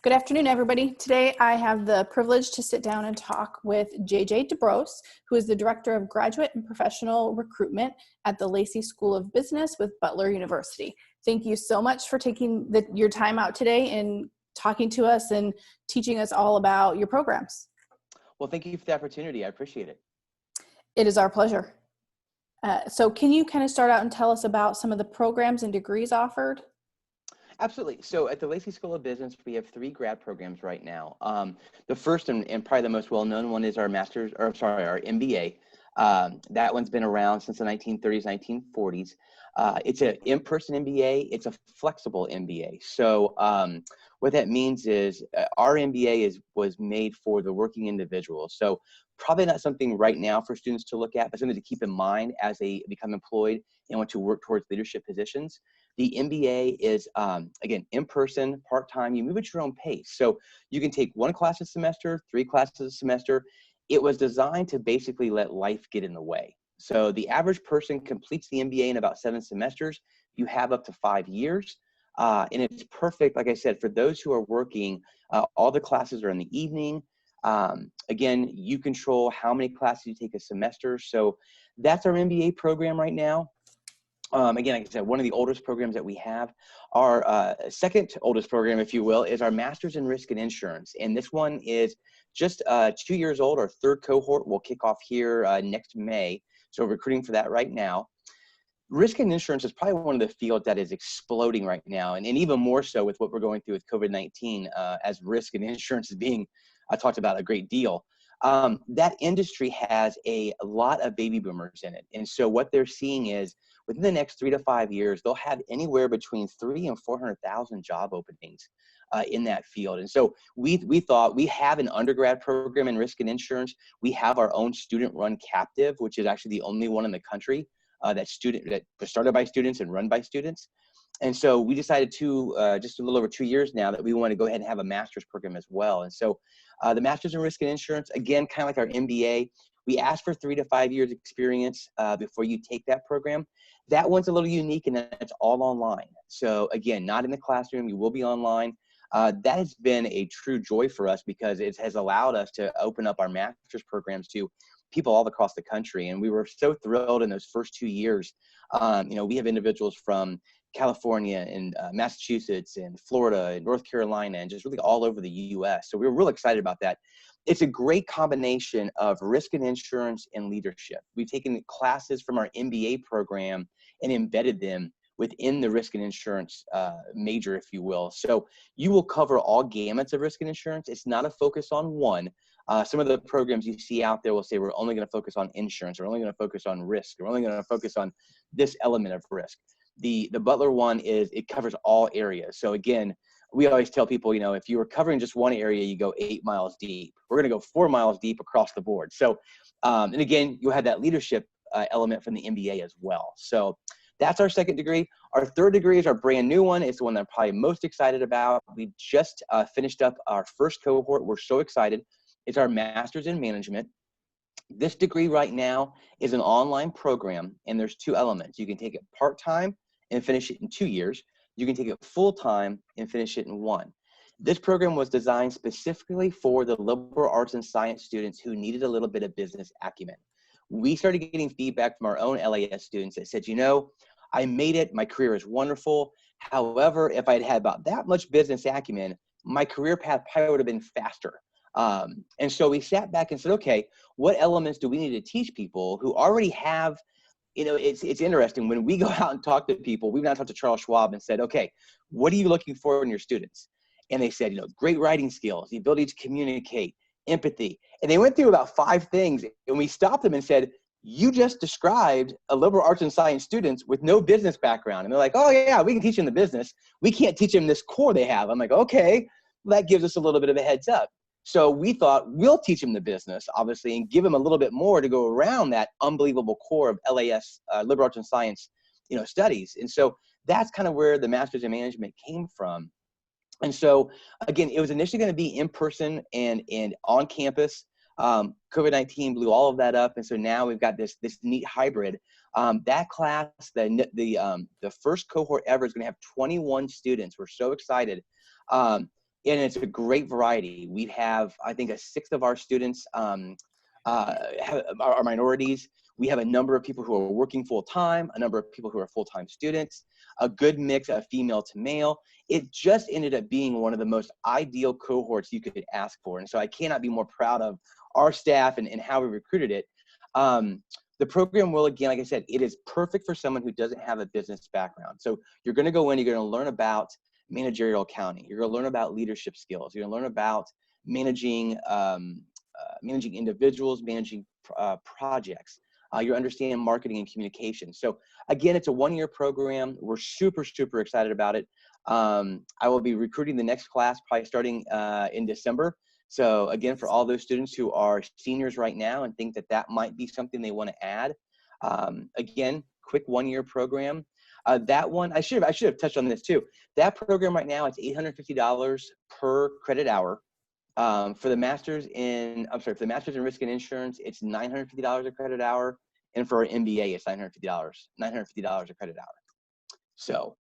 Good afternoon, everybody. Today, I have the privilege to sit down and talk with JJ DeBrose, who is the Director of Graduate and Professional Recruitment at the Lacy School of Business with Butler University. Thank you so much for taking your time out today and talking to us and teaching us all about your programs. Well, thank you for the opportunity. I appreciate it. It is our pleasure. So can you kind of start out and tell us about some of the programs and degrees offered? Absolutely. So at the Lacy School of Business, we have 3 grad programs right now. The first and probably the most well-known one is our our MBA. That one's been around since the 1930s, 1940s. It's an in-person MBA. It's a flexible MBA. So what that means is our MBA was made for the working individual. So probably not something right now for students to look at, but something to keep in mind as they become employed and want to work towards leadership positions. The MBA is, again, in-person, part-time. You move at your own pace. So you can take 1 class a semester, 3 classes a semester. It was designed to basically let life get in the way. So the average person completes the MBA in about 7 semesters. You have up to 5 years. And it's perfect, like I said, for those who are working. All the classes are in the evening. Again, you control how many classes you take a semester. So that's our MBA program right now. Again, like I said, one of the oldest programs that we have. Our second oldest program, if you will, is our Master's in Risk and Insurance. And this one is just 2 years old. Our 3rd cohort will kick off here next May. So we're recruiting for that right now. Risk and insurance is probably one of the fields that is exploding right now, and even more so with what we're going through with COVID-19, as risk and insurance is being talked about a great deal. That industry has a lot of baby boomers in it. And so what they're seeing is within the next 3 to 5 years, they'll have anywhere between 300,000 and 400,000 job openings in that field. And so we thought we have an undergrad program in risk and insurance. We have our own student-run captive, which is actually the only one in the country that was started by students and run by students. And so we decided to, just a little over 2 years now, that we want to go ahead and have a master's program as well. And so the Master's in Risk and Insurance, again, kind of like our MBA, we ask for 3 to 5 years experience before you take that program. That one's a little unique in that it's all online. So again, not in the classroom, you will be online. That has been a true joy for us because it has allowed us to open up our master's programs to people all across the country. And we were so thrilled in those first 2 years. We have individuals from California and Massachusetts and Florida and North Carolina and just really all over the US. So we were real excited about that. It's a great combination of risk and insurance and leadership. We've taken classes from our MBA program and embedded them within the risk and insurance major, if you will. So you will cover all gamuts of risk and insurance. It's not a focus on one. Some of the programs you see out there will say, we're only going to focus on insurance. We're only going to focus on risk. We're only going to focus on this element of risk. The Butler one it covers all areas. So again, we always tell people, if you were covering just one area, you go 8 miles deep. We're going to go 4 miles deep across the board. So, and again, you had that leadership element from the MBA as well. So that's our second degree. Our third degree is our brand new one. It's the one that I'm probably most excited about. We just finished up our first cohort. We're so excited. It's our Master's in Management. This degree right now is an online program, and there's 2 elements. You can take it part-time and finish it in 2 years. You can take it full-time and finish it in 1. This program was designed specifically for the liberal arts and science students who needed a little bit of business acumen. We started getting feedback from our own LAS students that said, I made it, my career is wonderful. However, if I'd had about that much business acumen, my career path probably would have been faster. And so we sat back and said, okay, what elements do we need to teach people who already have, it's interesting when we go out and talk to people. We've now talked to Charles Schwab and said, okay, what are you looking for in your students? And they said, great writing skills, the ability to communicate, empathy. And they went through about 5 things, and we stopped them and said, you just described a liberal arts and science students with no business background. And they're like, oh yeah, we can teach them the business. We can't teach them this core they have. I'm like, okay, well, that gives us a little bit of a heads up. So we thought we'll teach them the business, obviously, and give them a little bit more to go around that unbelievable core of LAS, liberal arts and science, studies. And so that's kind of where the Master's in Management came from. And so, again, it was initially going to be in person and on campus. COVID-19 blew all of that up, and so now we've got this neat hybrid. That class, the first cohort ever, is going to have 21 students. We're so excited. and it's a great variety. We have, I think, a sixth of our students are minorities. We have a number of people who are working full-time, a number of people who are full-time students, a good mix of female to male. It just ended up being one of the most ideal cohorts you could ask for. And so I cannot be more proud of our staff and how we recruited it. The program will, again, like I said, it is perfect for someone who doesn't have a business background. So you're going to go in, you're going to learn about managerial accounting. You're going to learn about leadership skills. You're going to learn about managing individuals, managing projects. You understand marketing and communication. So again, it's a one-year program. We're super, super excited about it. I will be recruiting the next class probably starting in December. So again, for all those students who are seniors right now and think that that might be something they want to add, again, quick one-year program. That one, I should have touched on this too. That program right now, it's $850 per credit hour. For the master's in risk and insurance, it's $950 a credit hour, and for an MBA, it's $950 a credit hour. So,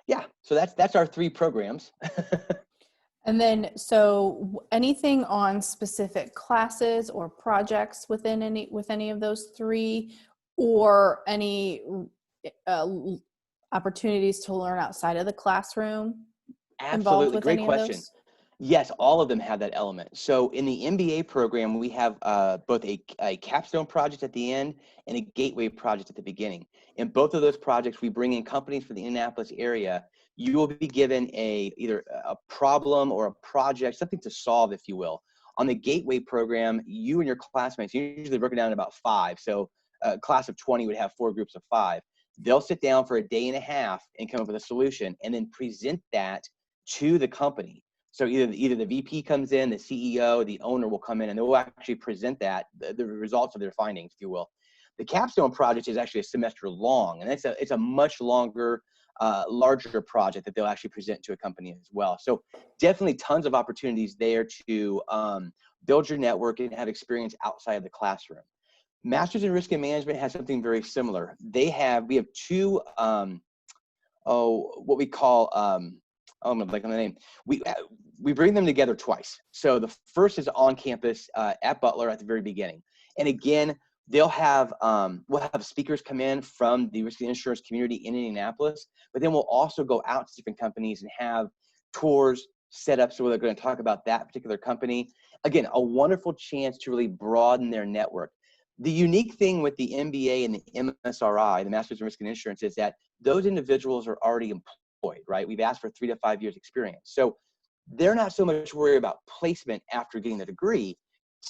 yeah, so that's our three programs. And then, so anything on specific classes or projects within any of those three, or any opportunities to learn outside of the classroom involved Absolutely, with great any of question. those? Yes, all of them have that element. So in the MBA program, we have both a capstone project at the end and a gateway project at the beginning. In both of those projects, we bring in companies for the Indianapolis area. You will be given either a problem or a project, something to solve, if you will. On the gateway program, you and your classmates, usually broken down to about 5. So a class of 20 would have 4 groups of 5. They'll sit down for a day and a half and come up with a solution and then present that to the company. So either the VP comes in, the CEO, the owner will come in, and they will actually present the results of their findings, if you will. The capstone project is actually a semester long, and it's a much longer, larger project that they'll actually present to a company as well. So definitely tons of opportunities there to build your network and have experience outside of the classroom. Masters in Risk and Management has something very similar. We have 2 what we call I'm gonna blank on the name. We bring them together twice. So the first is on campus at Butler at the very beginning, and again, we'll have speakers come in from the risk and insurance community in Indianapolis, but then we'll also go out to different companies and have tours set up so they're going to talk about that particular company. Again, a wonderful chance to really broaden their network. The unique thing with the MBA and the MSRI, the Masters in Risk and Insurance, is that those individuals are already employed, right? We've asked for 3 to 5 years experience. So they're not so much worried about placement after getting the degree.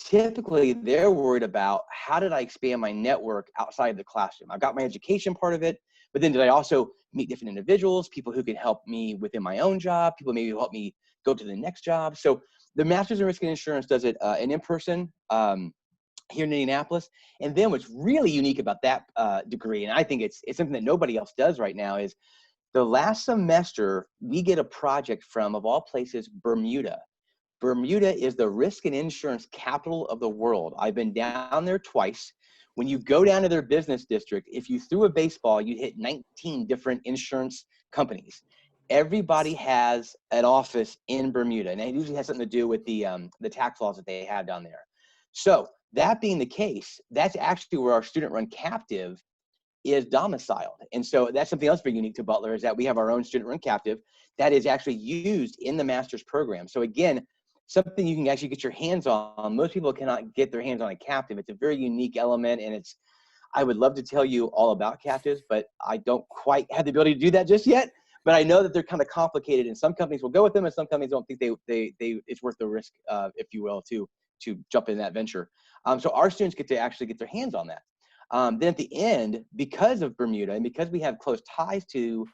Typically, they're worried about, how did I expand my network outside of the classroom? I've got my education part of it, but then did I also meet different individuals, people who can help me within my own job, people maybe help me go to the next job. So the Masters in Risk and Insurance does it in person here in Indianapolis. And then what's really unique about that degree, and I think it's something that nobody else does right now, is the last semester we get a project from, of all places, Bermuda. Bermuda is the risk and insurance capital of the world. I've been down there twice. When you go down to their business district, if you threw a baseball, you'd hit 19 different insurance companies. Everybody has an office in Bermuda, and it usually has something to do with the tax laws that they have down there. So that being the case, that's actually where our student-run captive is domiciled. And so that's something else very unique to Butler, is that we have our own student-run captive that is actually used in the master's program. So again, something you can actually get your hands on. Most people cannot get their hands on a captive. It's a very unique element, and I would love to tell you all about captives, but I don't quite have the ability to do that just yet. But I know that they're kind of complicated, and some companies will go with them, and some companies don't think it's worth the risk, if you will, to jump in that venture. So our students get to actually get their hands on that. Then at the end, because of Bermuda and because we have close ties to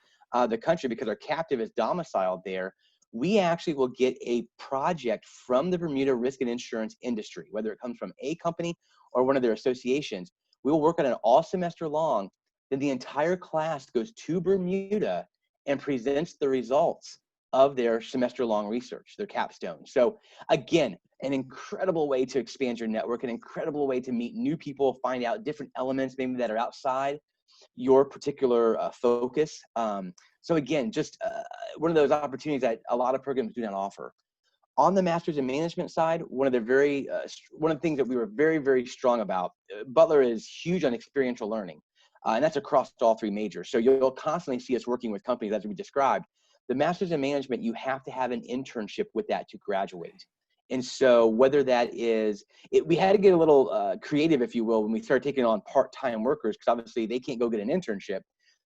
the country, because our captive is domiciled there, we actually will get a project from the Bermuda risk and insurance industry, whether it comes from a company or one of their associations. We will work on it all semester long. Then the entire class goes to Bermuda and presents the results of their semester-long research, their capstone. So again, an incredible way to expand your network, an incredible way to meet new people, find out different elements maybe that are outside. your particular focus. So again, just one of those opportunities that a lot of programs do not offer. On the Masters in Management side, one of the things that we were very, very strong about, Butler is huge on experiential learning, and that's across all three majors. So you'll constantly see us working with companies, as we described. The Masters in Management, you have to have an internship with that to graduate. And so whether that is, we had to get a little creative, if you will, when we started taking on part-time workers, because obviously they can't go get an internship.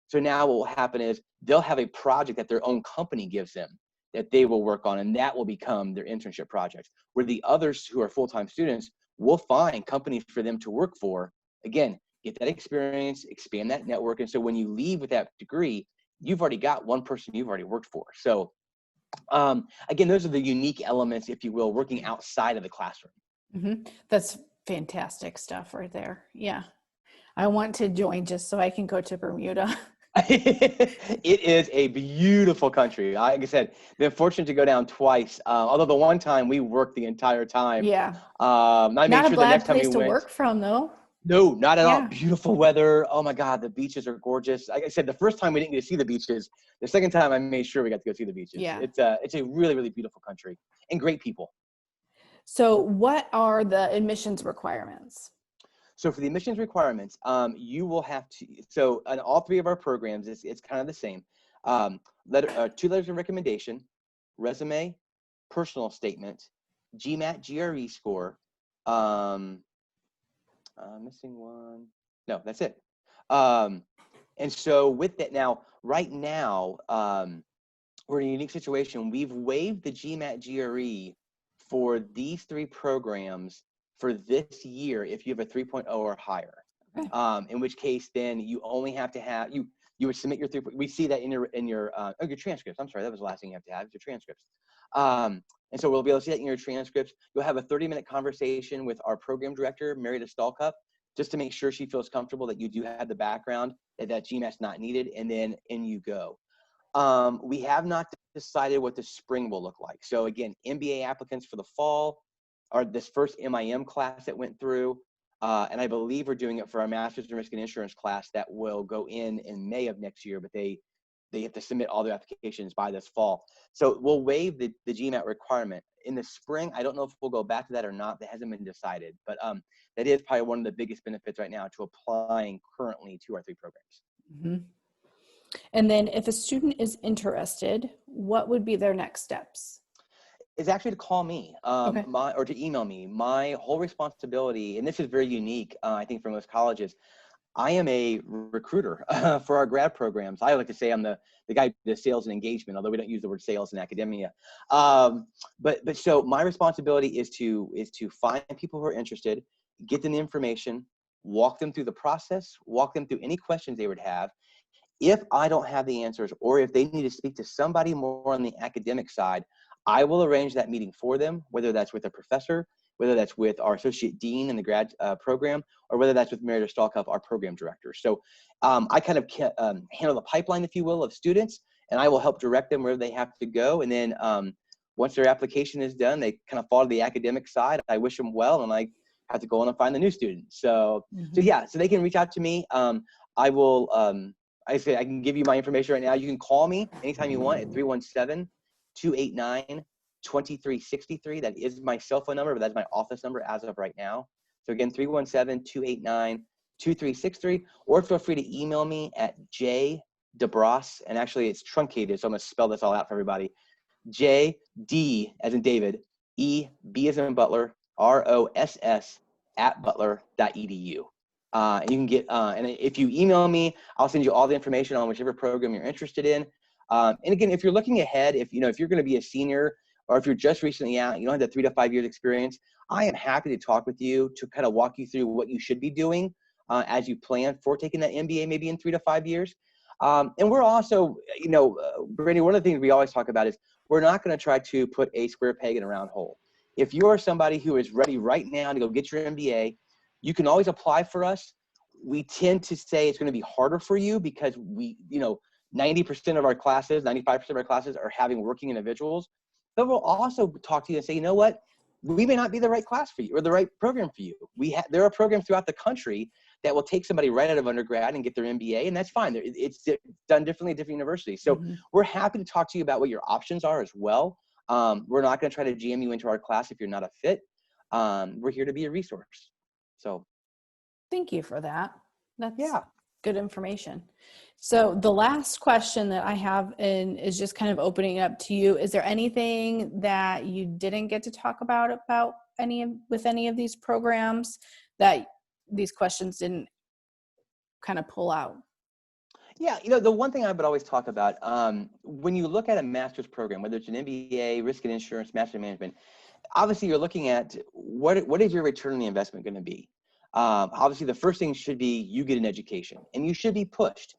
So now what will happen is they'll have a project that their own company gives them that they will work on, and that will become their internship project. Where the others who are full-time students will find companies for them to work for. Again, get that experience, expand that network. And so when you leave with that degree, you've already got one person you've already worked for. So again, those are the unique elements, if you will, working outside of the classroom. Mm-hmm. That's fantastic stuff right there. Yeah. I want to join just so I can go to Bermuda. It is a beautiful country. Like I said, been fortunate to go down twice. Although the one time we worked the entire time. Yeah. I made Not a sure the bad next time we place to went. work from though. No, not at all. Yeah. Beautiful weather. Oh my God, the beaches are gorgeous. Like I said, the first time we didn't get to see the beaches. The second time I made sure we got to go see the beaches. Yeah. It's a really, really beautiful country and great people. So what are the admissions requirements? So for the admissions requirements, you will have to, so on all three of our programs, it's kind of the same. 2 letters of recommendation, resume, personal statement, GMAT GRE score, missing one. No, that's it. And so with that now, right now, we're in a unique situation. We've waived the GMAT GRE for these 3 programs for this year if you have a 3.0 or higher. Okay. In which case, then you only have to have, you would submit your 3. We see that in your transcripts. I'm sorry, that was the last thing you have to have, your transcripts. And so we'll be able to see that in your transcripts. You'll have a 30-minute conversation with our program director, Meredith Stallcup, just to make sure she feels comfortable that you do have the background, that GMAT's not needed, and then in you go. We have not decided what the spring will look like. So again, MBA applicants for the fall are this first MIM class that went through, and I believe we're doing it for our Master's in Risk and Insurance class that will go in May of next year, but they have to submit all their applications by this fall. So we'll waive the GMAT requirement. In the spring, I don't know if we'll go back to that or not. That hasn't been decided, but that is probably one of the biggest benefits right now to applying currently to our 3 programs. Mm-hmm. And then if a student is interested, what would be their next steps? Is actually to call me Okay. or to email me. My whole responsibility, and this is very unique, I think, for most colleges, I am a recruiter for our grad programs. I like to say I'm the guy who does sales and engagement, although we don't use the word sales in academia. But so my responsibility is to find people who are interested, get them the information, walk them through the process, walk them through any questions they would have. If I don't have the answers, or if they need to speak to somebody more on the academic side, I will arrange that meeting for them, whether that's with a professor, whether that's with our associate dean in the grad program, or whether that's with Meredith Stallcup, our program director. So I kind of handle the pipeline, if you will, of students, and I will help direct them where they have to go. And then once their application is done, they kind of fall to the academic side. I wish them well, and I have to go on and find the new students. So, Mm-hmm. so yeah, so they can reach out to me. I will, I say I can give you my information right now. You can call me anytime you want at 317-289-2363. That is my cell phone number, but that's my office number as of right now. So again, 317-289-2363, or feel free to email me at jdebross, and actually it's truncated, so I'm gonna spell this all out for everybody. JD as in David, EB as in Butler, ROSS @butler.edu. And you can get, and if you email me, I'll send you all the information on whichever program you're interested in. And again, if you're looking ahead, if you're going to be a senior, or if you're just recently out, you don't have that 3 to 5 years experience, I am happy to talk with you to kind of walk you through what you should be doing as you plan for taking that MBA maybe in 3 to 5 years. And we're also, Brandy, one of the things we always talk about is we're not going to try to put a square peg in a round hole. If you are somebody who is ready right now to go get your MBA, you can always apply for us. We tend to say it's going to be harder for you because 90% of our classes, 95% of our classes are having working individuals. But we'll also talk to you and say, you know what? We may not be the right class for you or the right program for you. There are programs throughout the country that will take somebody right out of undergrad and get their MBA, and that's fine. It's done differently at different universities. So Mhm. we're happy to talk to you about what your options are as well. We're not going to try to jam you into our class if you're not a fit. We're here to be a resource. So Thank you for that. That's yeah. good information. So the last question that I have is just kind of opening up to you. Is there anything that you didn't get to talk about with any of these programs that these questions didn't kind of pull out? Yeah, the one thing I would always talk about, when you look at a master's program, whether it's an MBA, risk and insurance, master management, obviously you're looking at what is your return on the investment going to be? Obviously, the first thing should be you get an education, and you should be pushed.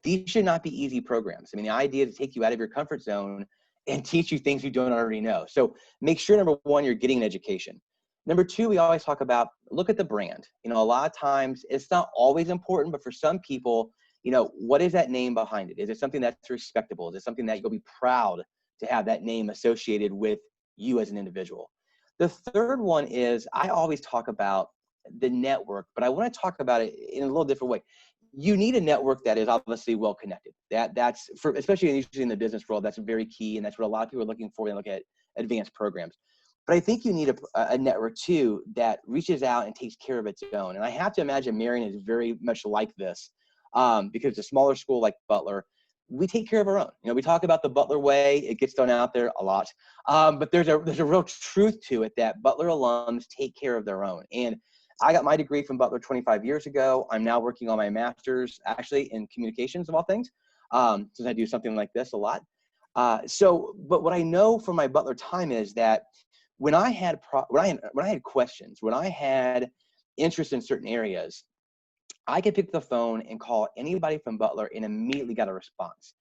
These should not be easy programs. I mean, the idea is to take you out of your comfort zone and teach you things you don't already know. So make sure, number one, you're getting an education. Number two, we always talk about, look at the brand. A lot of times it's not always important, but for some people, what is that name behind it? Is it something that's respectable? Is it something that you'll be proud to have that name associated with you as an individual? The third one is, I always talk about the network, but I want to talk about it in a little different way. You need a network that is obviously well connected. That's for, especially usually in the business world, that's very key, and that's what a lot of people are looking for when they look at advanced programs. But I think you need a network too that reaches out and takes care of its own. And I have to imagine Marion is very much like this, because a smaller school like Butler, we take care of our own. We talk about the Butler way. It gets thrown out there a lot, but there's a real truth to it that Butler alums take care of their own. And I got my degree from Butler 25 years ago. I'm now working on my master's, actually, in communications of all things, since I do something like this a lot. But what I know from my Butler time is that when I had questions, when I had interest in certain areas, I could pick the phone and call anybody from Butler and immediately got a response.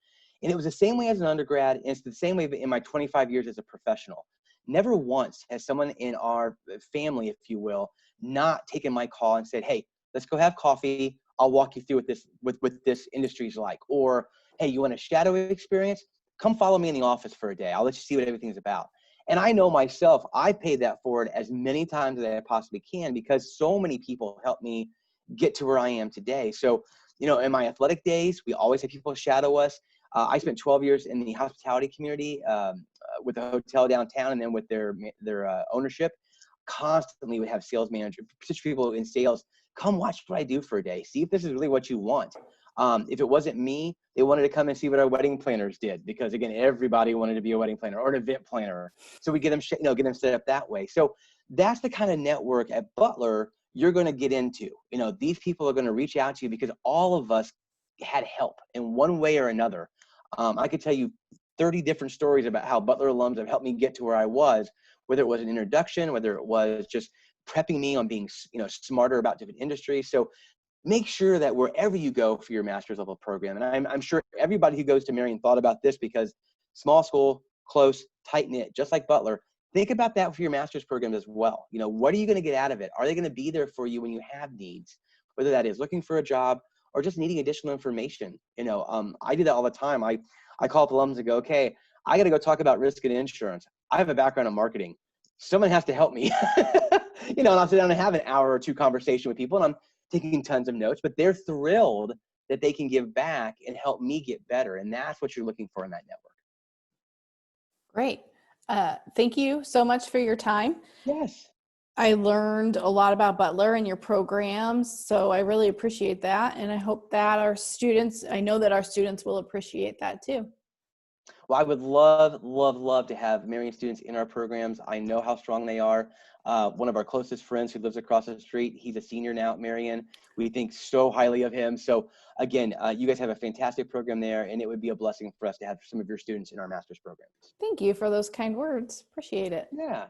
And it was the same way as an undergrad, and it's the same way in my 25 years as a professional. Never once has someone in our family, if you will, not taken my call and said, hey, let's go have coffee. I'll walk you through what this industry is like. Or, hey, you want a shadow experience? Come follow me in the office for a day. I'll let you see what everything's about. And I know myself, I pay that forward as many times as I possibly can because so many people help me get to where I am today. So, in my athletic days, we always have people shadow us. I spent 12 years in the hospitality community with a hotel downtown, and then with their ownership. Constantly would have sales managers, people in sales, come watch what I do for a day. See if this is really what you want. If it wasn't me, they wanted to come and see what our wedding planners did, because again, everybody wanted to be a wedding planner or an event planner. So we get them, get them set up that way. So that's the kind of network at Butler you're going to get into. These people are going to reach out to you because all of us had help in one way or another. I could tell you 30 different stories about how Butler alums have helped me get to where I was, whether it was an introduction, whether it was just prepping me on being, smarter about different industries. So make sure that wherever you go for your master's level program, and I'm sure everybody who goes to Marion thought about this, because small school, close, tight knit, just like Butler, think about that for your master's program as well. What are you going to get out of it? Are they going to be there for you when you have needs, whether that is looking for a job or just needing additional information? I do that all the time. I call up alums and go, okay, I got to go talk about risk and insurance. I have a background in marketing. Someone has to help me, and I'll sit down and have an hour or two conversation with people, and I'm taking tons of notes, but they're thrilled that they can give back and help me get better. And that's what you're looking for in that network. Great. Thank you so much for your time. Yes. I learned a lot about Butler and your programs, so I really appreciate that. And I hope that I know that our students will appreciate that too. Well, I would love, love, love to have Marion students in our programs. I know how strong they are. One of our closest friends who lives across the street, he's a senior now at Marion. We think so highly of him. So again, you guys have a fantastic program there, and it would be a blessing for us to have some of your students in our master's programs. Thank you for those kind words. Appreciate it. Yeah.